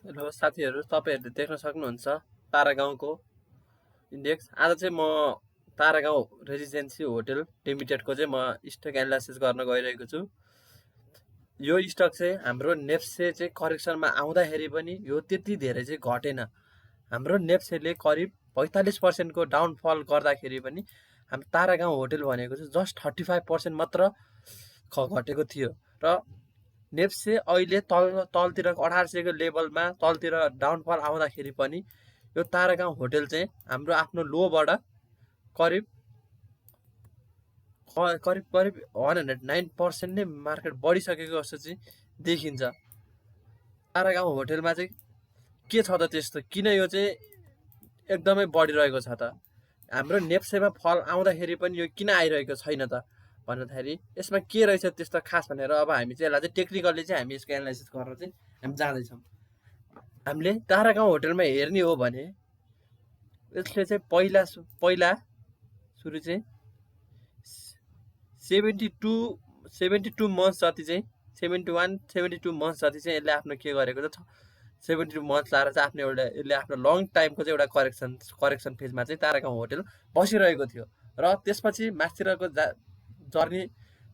Hello साथीहरू, तपाईँहरूले देख्न सक्नुहुन्छ तारागाउँको इन्डेक्स। आज चाहिँ म तारागाउँ रेजिडेन्सी होटल लिमिटेडको चाहिँ म स्टक एनालाइसिस गर्न गइरहेको छु। यो स्टक चाहिँ हाम्रो नेप्से चाहिँ करेक्सनमा आउँदाखेरि पनि यो त्यति धेरै चाहिँ घटेन। हाम्रो नेप्सेले करिब 45% को डाउनफल गर्दाखेरि पनि हाम्रो तारागाउँ होटल भनेको चाहिँ जस्ट 35% मात्र घटेको थियो र नेप्से अहिले तलतिर 1800 को लेभलमा तलतिर डाउनफल आउँदाखेरि पनि यो तारागाउँ होटल चाहिँ हाम्रो आफ्नो लोबाट करिब 109% नै मार्केट बढिसकेको जस्तो चाहिँ देखिन्छ। तारागाउँ होटलमा चाहिँ के छ त त्यस्तो, किन यो चाहिँ एकदमै बढिरहेको छ त? हाम्रो नेप्सेमा फल आउँदाखेरि पनि यो किन आइरहेको छैन त भन्दाखेरि यसमा के रहेछ त्यस्तो खास भनेर अब हामी चाहिँ यसलाई चाहिँ टेक्निकल्ली चाहिँ हामी यसको एनालाइसिस गर्न चाहिँ हामी जाँदैछौँ। हामीले तारागाउँ होटलमा हेर्ने हो भने यसले चाहिँ पहिला सुरु चाहिँ 72 मन्थ्स जति चाहिँ 72 मन्थ्स जति चाहिँ यसले आफ्नो के गरेको छ, 72 मन्थ्स लाएर चाहिँ आफ्नो एउटा यसले आफ्नो लङ टाइमको चाहिँ एउटा करेक्सन फेजमा चाहिँ तारागाउँ होटल बसिरहेको थियो र त्यसपछि माथितिरको जर्नी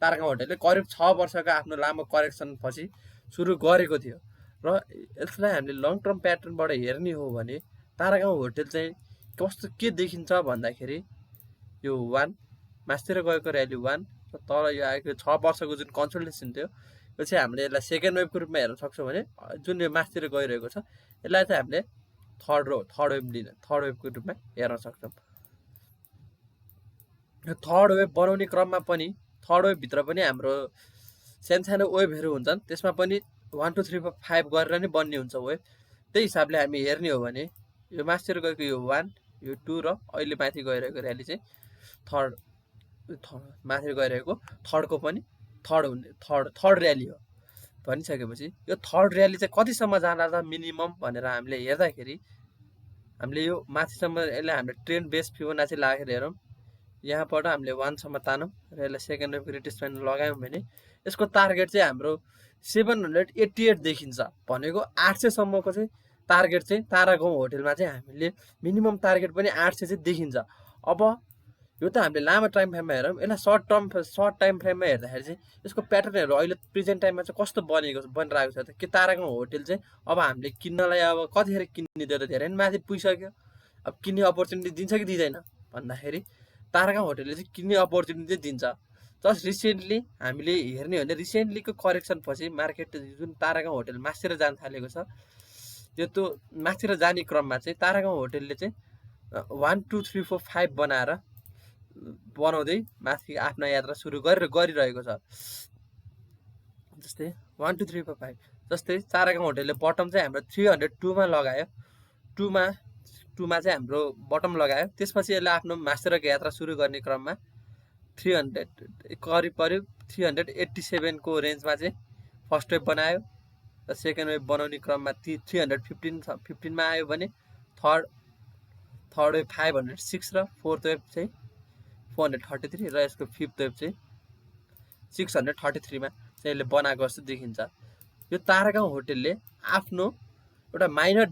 तारागाउँ होटलले करिब 6 वर्षको आफ्नो लामो करेक्सन पछि सुरु गरेको थियो र यसलाई हामीले लङ टर्म प्याटर्नबाट हेर्ने हो भने तारागाउँ होटल चाहिँ कस्तो के देखिन्छ भन्दाखेरि यो 1 माथितिर गएको र्याली 1 र तल यो आएको 6 वर्षको जुन कन्सल्टेसन थियो यो चाहिँ हामीले यसलाई सेकेन्ड वेभको रूपमा हेर्न सक्छौँ भने जुन यो माथितिर गइरहेको छ यसलाई चाहिँ हामीले थर्ड वेभको रूपमा हेर्न सक्छौँ। यो थर्ड वेभ बनाउने क्रममा पनि थर्ड वेभभित्र पनि हाम्रो सानो वेभहरू हुन्छन्, त्यसमा पनि 1 2 3 4 5 गरेर नै बन्ने हुन्छ वेभ। त्यही हिसाबले हामी हेर्ने हो भने यो माथितिर गएको यो 1 यो 2 र अहिले माथि गइरहेको र्याली चाहिँ माथि गइरहेको थर्डको पनि थर्ड र्याली हो भनिसकेपछि यो थर्ड र्याली चाहिँ कतिसम्म जाँदा त मिनिमम भनेर हामीले हेर्दाखेरि हामीले यो माथिसम्म यसलाई हामीले ट्रेन्ड बेस फिबोनाची लागेर हेरौँ, यहाँबाट हामीले 1 सम्म तानौँ र यसलाई सेकेन्ड वेभको रिट्रेसमेन्ट लगायौँ भने यसको टार्गेट चाहिँ हाम्रो 788 देखिन्छ। भनेको 800 सम्मको चाहिँ टार्गेट चाहिँ तारागाउँ होटलमा चाहिँ हामीले मिनिमम टार्गेट पनि 800 चाहिँ देखिन्छ। अब यो त हामीले लामो टाइम फ्रेममा हेरौँ, यसलाई सर्ट टाइम फ्रेममा हेर्दाखेरि चाहिँ यसको प्याटर्नहरू अहिले प्रेजेन्ट टाइममा चाहिँ कस्तो बनिरहेको छ त? के तारागाउँ होटल चाहिँ अब हामीले किन्नलाई अब कतिखेर किन्ने त्यो त धेरै नै माथि पुगिसक्यो, अब किन्ने अपर्च्युनिटी दिन्छ कि दिँदैन भन्दाखेरि तारागाउँ होटलले चाहिँ किन्ने अपर्च्युनिटी दिन्छ। जस्ट रिसेन्टली हामीले हेर्ने हो भने रिसेन्टलीको करेक्सन पछि मार्केट जुन तारागाउँ होटल माथितिर जान थालेको छ त्यो माथितिर जाने क्रममा चाहिँ तारागाउँ होटलले चाहिँ 1 2 3 4 5 बनाउँदै माथि आफ्नो यात्रा सुरु गरिरहेको छ। जस्तै 1 2 3 4 5 जस्तै तारागाउँ होटलले बटम चाहिँ हाम्रो 302 मा लगायो, 2 मा चाहिँ हाम्रो बटम लगायो। त्यसपछि यसले आफ्नो माथितिरको यात्रा सुरु गर्ने क्रममा 300 करिब 387 को रेन्जमा चाहिँ फर्स्ट वेभ बनायो र सेकेन्ड वेभ बनाउने क्रममा 315 मा आयो भने थर्ड वेभ 506 र फोर्थ वेभ चाहिँ 433 र यसको फिफ्थ वेभ चाहिँ 633 मा चाहिँ यसले बनाएको जस्तो देखिन्छ। यो तारागाउँ होटलले आफ्नो एउटा माइनर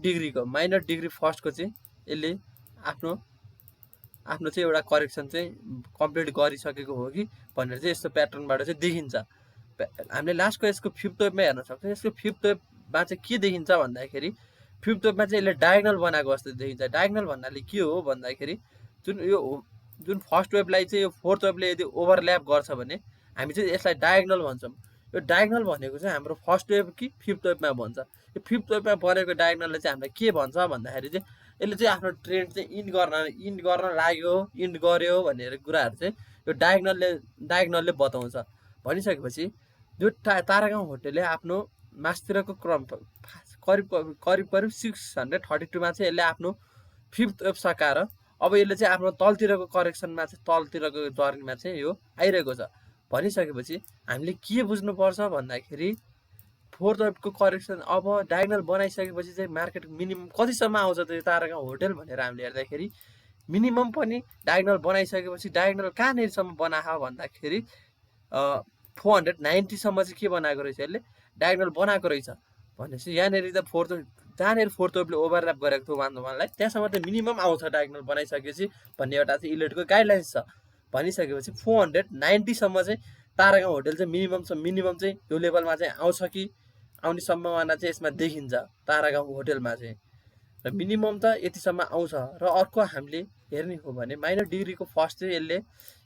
डिग्री फर्स्टको चाहिँ यसले आफ्नो चाहिँ एउटा करेक्सन चाहिँ कम्प्लिट गरिसकेको हो कि भनेर चाहिँ यस्तो प्याटर्नबाट चाहिँ देखिन्छ। हामीले लास्टको यसको फिफ्थ वेभमा हेर्न सक्छौँ। यसको फिफ्थ वेभमा चाहिँ के देखिन्छ भन्दाखेरि फिफ्थ वेभमा चाहिँ यसले डायगनल बनाएको जस्तो देखिन्छ। डायगनल भन्नाले के हो भन्दाखेरि जुन फर्स्ट वेभलाई चाहिँ यो फोर्थ वेभले यदि ओभरल्याप गर्छ भने हामी चाहिँ यसलाई डायगनल भन्छौँ। यो डायगनल भनेको चाहिँ हाम्रो फर्स्ट वेभ कि फिफ्थ वेभमा भन्छ। यो फिफ्थ वेभमा बनेको डायगनलले चाहिँ हामीलाई के भन्छ भन्दाखेरि चाहिँ यसले चाहिँ आफ्नो ट्रेन्ड चाहिँ इन्ड गर्न लाग्यो, इन्ड गर्यो भनेर कुराहरू चाहिँ यो डायगनलले बताउँछ। भनिसकेपछि यो तारागाउँ होटलले आफ्नो माथितिरको क्रम करिब 632 मा चाहिँ यसले आफ्नो फिफ्थ वेभ सकाएर अब यसले चाहिँ आफ्नो तलतिरको करेक्सनमा चाहिँ तलतिरको जर्नीमा चाहिँ यो आइरहेको छ। भनिसकेपछि हामीले के बुझ्नुपर्छ भन्दाखेरि फोर्थ वेभको करेक्सन अब डायगनल बनाइसकेपछि चाहिँ मार्केट मिनिमम कतिसम्म आउँछ त यो तारागाउँ होटल भनेर हामीले हेर्दाखेरि मिनिमम पनि डायगनल बनाइसकेपछि डायगनल कहाँनिरसम्म बनायो भन्दाखेरि 490 सम्म चाहिँ के बनाएको रहेछ, यसले डायगनल बनाएको रहेछ भनेपछि यहाँनिर त जहाँनिर फोर्थ वेभले ओभरल्याप गरेको थियो वान वानलाई त्यहाँसम्म चाहिँ मिनिमम आउँछ डायगोनल बनाइसकेपछि भन्ने एउटा चाहिँ इलेटको गाइडलाइन्स छ। भनिसकेपछि 490सम्म चाहिँ तारागाउँ होटल चाहिँ मिनिमम चाहिँ यो लेभलमा चाहिँ आउँछ कि आउने सम्भावना चाहिँ यसमा देखिन्छ तारागाउँ होटलमा चाहिँ। र मिनिमम त यतिसम्म आउँछ। र अर्को हामीले हेर्ने हो भने माइनर डिग्रीको फर्स्ट चाहिँ यसले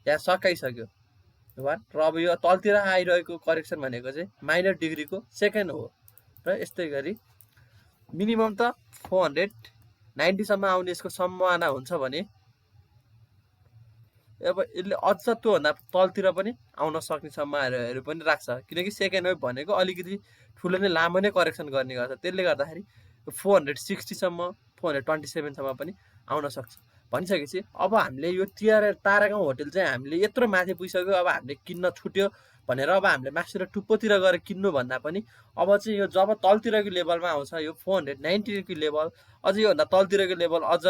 यहाँ सकाइसक्यो र अब यो तलतिर आइरहेको करेक्सन भनेको चाहिँ माइनर डिग्रीको सेकेन्ड हो। र यस्तै गरी मिनिमम त 490सम्म आउने यसको सम्भावना हुन्छ भने अब यसले अझ त्योभन्दा तलतिर पनि आउन सक्ने सम्भावनाहरू पनि राख्छ, किनकि सेकेन्ड वेभ भनेको अलिकति ठुलो नै लामो नै करेक्सन गर्ने गर्छ। त्यसले गर्दाखेरि 460सम्म 427सम्म पनि आउन सक्छ। भनिसकेपछि अब हामीले यो तारागाउँ होटल चाहिँ हामीले यत्रो माथि पुगिसक्यो, अब हामीले किन्न छुट्यो भनेर अब हामीले माथितिर टुप्पोतिर गएर किन्नु भन्दा पनि अब चाहिँ यो जब तलतिरको लेभलमा आउँछ यो 490को लेभल, अझ योभन्दा तलतिरको लेभल अझ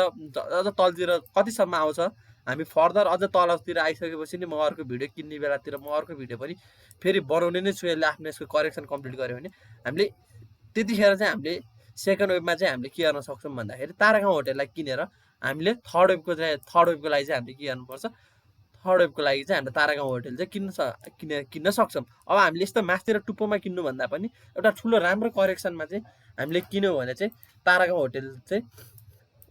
तलतिर कतिसम्म आउँछ हामी फर्दर अझ तलतिर आइसकेपछि नि म अर्को भिडियो किन्ने बेलातिर म अर्को भिडियो पनि फेरि बनाउने नै छु। यसले आफ्नो यसको करेक्सन कम्प्लिट गर्यो भने हामीले त्यतिखेर चाहिँ हामीले सेकेन्ड वेभमा चाहिँ हामीले के गर्न सक्छौँ भन्दाखेरि तारागाउँ होटललाई किनेर हामीले थर्ड वेभको लागि चाहिँ हामीले के गर्नुपर्छ, थर्ड वेभको लागि चाहिँ हामीले तारागाउँ होटल चाहिँ किन्न सक्छौँ। अब हामीले यस्तो माथितिर टुप्पोमा किन्नुभन्दा पनि एउटा ठुलो राम्रो करेक्सनमा चाहिँ हामीले किन्यौँ भने चाहिँ तारागाउँ होटल चाहिँ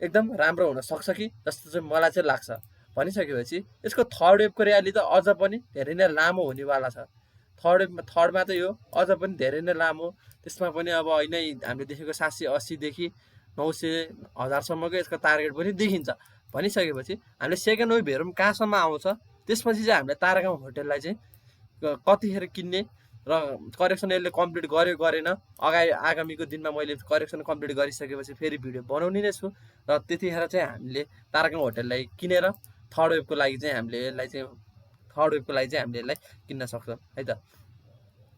एकदम राम्रो हुन सक्छ कि जस्तो चाहिँ मलाई चाहिँ लाग्छ। भनिसकेपछि यसको थर्ड वेभको र्याली त अझ पनि धेरै नै लामो हुनेवाला छ। थर्डमा त यो अझ पनि धेरै नै लामो, त्यसमा पनि अब होइन हामीले देखेको 780देखि 900,000सम्मको यसको टार्गेट पनि देखिन्छ। भनिसकेपछि हामीले सेकेन्ड वेभ हेरौँ कहाँसम्म आउँछ, त्यसपछि चाहिँ हामीले तारागाउँ होटललाई चाहिँ कतिखेर किन्ने र करेक्सन यसले कम्प्लिट गर्यो गरेन आगामीको दिनमा मैले करेक्सन कम्प्लिट गरिसकेपछि फेरि भिडियो बनाउने नै छु। र त्यतिखेर चाहिँ हामीले तारागाउँ होटललाई किनेर थर्ड वेभको लागि चाहिँ हामीले यसलाई किन्न सक्छौँ है त।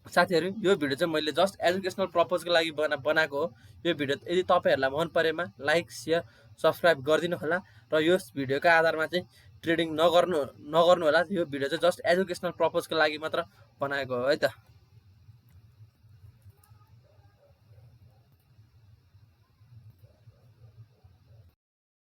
साथीहरू यो भिडियो चाहिँ मैले जस्ट एजुकेसनल पर्पजको लागि बनाएको हो। यो भिडियो यदि तपाईँहरूलाई मन परेमा लाइक सेयर सब्सक्राइब गरिदिनु होला र यो भिडियोको आधारमा चाहिँ ट्रेडिङ नगर्नु होला। यो भिडियो चाहिँ जस्ट एजुकेसनल पर्पजको लागि मात्र बनाएको हो है त।